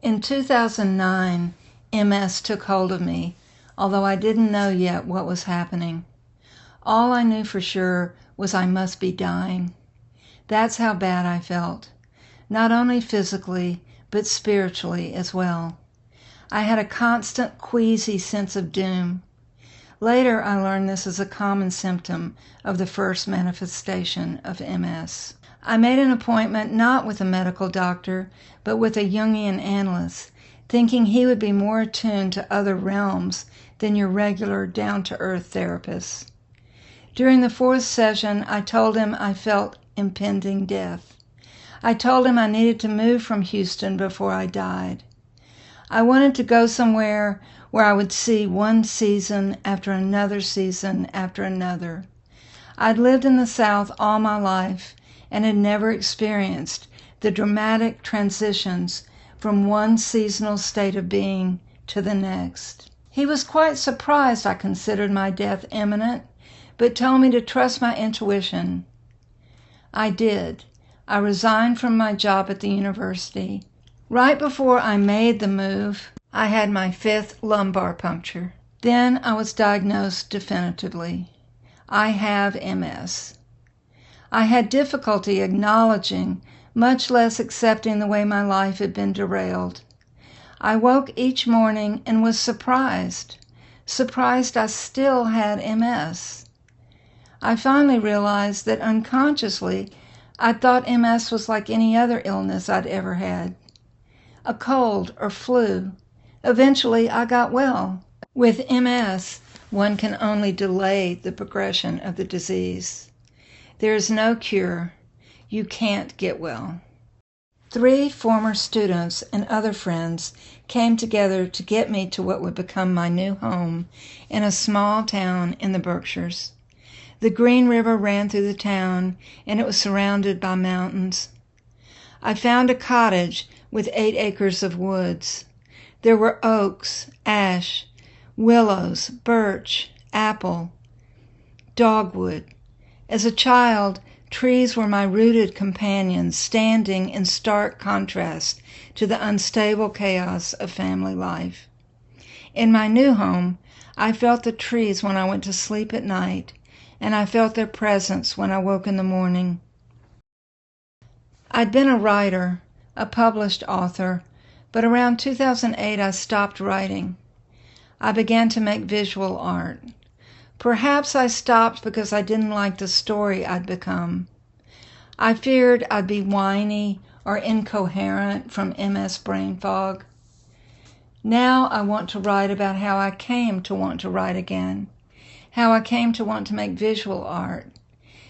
In 2009, MS took hold of me, although I didn't know yet what was happening. All I knew for sure was I must be dying. That's how bad I felt, not only physically, but spiritually as well. I had a constant queasy sense of doom. Later, I learned this is a common symptom of the first manifestation of MS. I made an appointment not with a medical doctor, but with a Jungian analyst, thinking he would be more attuned to other realms than your regular down-to-earth therapist. During the fourth session, I told him I felt impending death. I told him I needed to move from Houston before I died. I wanted to go somewhere where I would see one season after another season after another. I'd lived in the South all my life and had never experienced the dramatic transitions from one seasonal state of being to the next. He was quite surprised I considered my death imminent, but told me to trust my intuition. I did. I resigned from my job at the university. Right before I made the move, I had my 5th lumbar puncture. Then I was diagnosed definitively. I have MS. I had difficulty acknowledging, much less accepting the way my life had been derailed. I woke each morning and was surprised I still had MS. I finally realized that unconsciously I thought MS was like any other illness I'd ever had. A cold or flu. Eventually I got well. With MS, one can only delay the progression of the disease. There is no cure. You can't get well. 3 former students and other friends came together to get me to what would become my new home in a small town in the Berkshires. The Green River ran through the town, and it was surrounded by mountains. I found a cottage with 8 acres of woods. There were oaks, ash, willows, birch, apple, dogwood. As a child, trees were my rooted companions, standing in stark contrast to the unstable chaos of family life. In my new home, I felt the trees when I went to sleep at night, and I felt their presence when I woke in the morning. I'd been a writer, a published author, but around 2008 I stopped writing. I began to make visual art. Perhaps I stopped because I didn't like the story I'd become. I feared I'd be whiny or incoherent from MS brain fog. Now I want to write about how I came to want to write again, how I came to want to make visual art,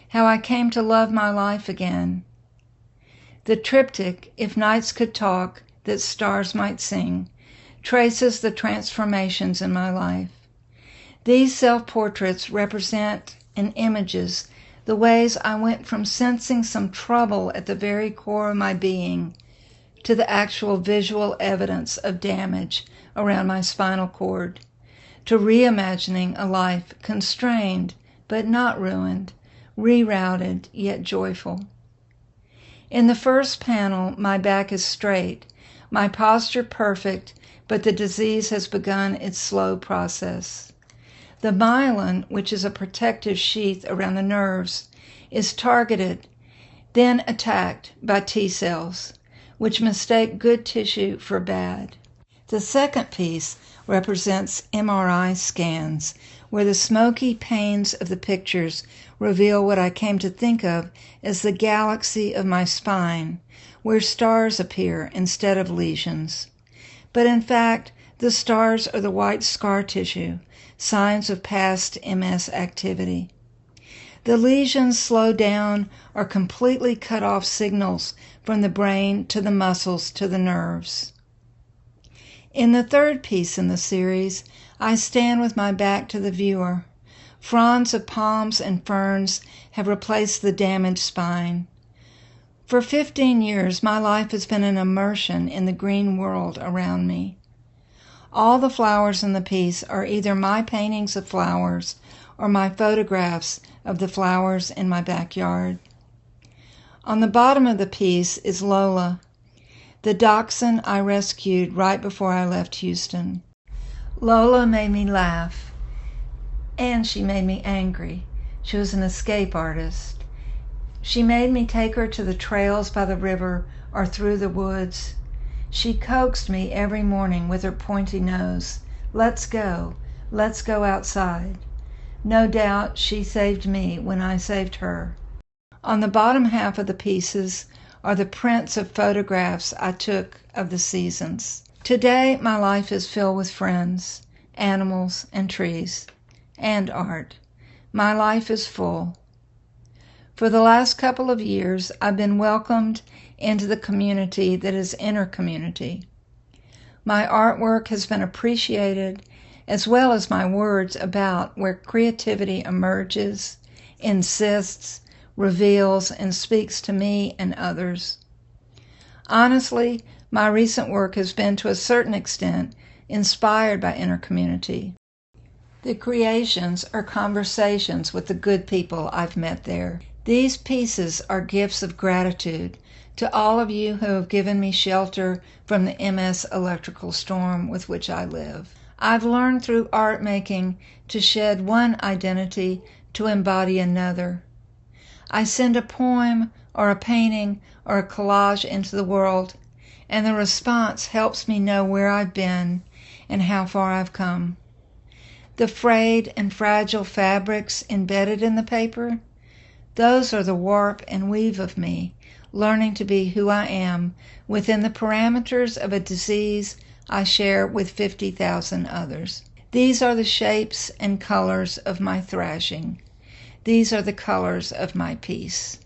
how I came to love my life again. The triptych, If Nights Could Talk, That Stars Might Sing, traces the transformations in my life. These self-portraits represent in images the ways I went from sensing some trouble at the very core of my being to the actual visual evidence of damage around my spinal cord, to reimagining a life constrained but not ruined, rerouted yet joyful. In the first panel, my back is straight, my posture perfect, but the disease has begun its slow process. The myelin, which is a protective sheath around the nerves, is targeted, then attacked by T cells, which mistake good tissue for bad. The second piece represents MRI scans, where the smoky panes of the pictures reveal what I came to think of as the galaxy of my spine, where stars appear instead of lesions. But in fact, the stars are the white scar tissue, signs of past MS activity. The lesions slow down or completely cut off signals from the brain to the muscles to the nerves. In the third piece in the series, I stand with my back to the viewer. Fronds of palms and ferns have replaced the damaged spine. For 15 years, my life has been an immersion in the green world around me. All the flowers in the piece are either my paintings of flowers or my photographs of the flowers in my backyard. On the bottom of the piece is Lola. the dachshund I rescued right before I left Houston. Lola made me laugh, and she made me angry. She was an escape artist. She made me take her to the trails by the river or through the woods. She coaxed me every morning with her pointy nose. Let's go outside. No doubt she saved me when I saved her. On the bottom half of the pieces are the prints of photographs I took of the seasons. Today, my life is filled with friends, animals, and trees, and art. My life is full. For the last couple of years, I've been welcomed into the community that is InterCommunity. My artwork has been appreciated, as well as my words about where creativity emerges, insists, reveals, and speaks to me and others. Honestly, my recent work has been to a certain extent inspired by InterCommunity. The creations are conversations with the good people I've met there. These pieces are gifts of gratitude to all of you who have given me shelter from the MS electrical storm with which I live. I've learned through art making to shed one identity to embody another. I send a poem or a painting or a collage into the world, and the response helps me know where I've been and how far I've come. The frayed and fragile fabrics embedded in the paper, those are the warp and weave of me, learning to be who I am within the parameters of a disease I share with 50,000 others. These are the shapes and colors of my thrashing. These are the colors of my peace.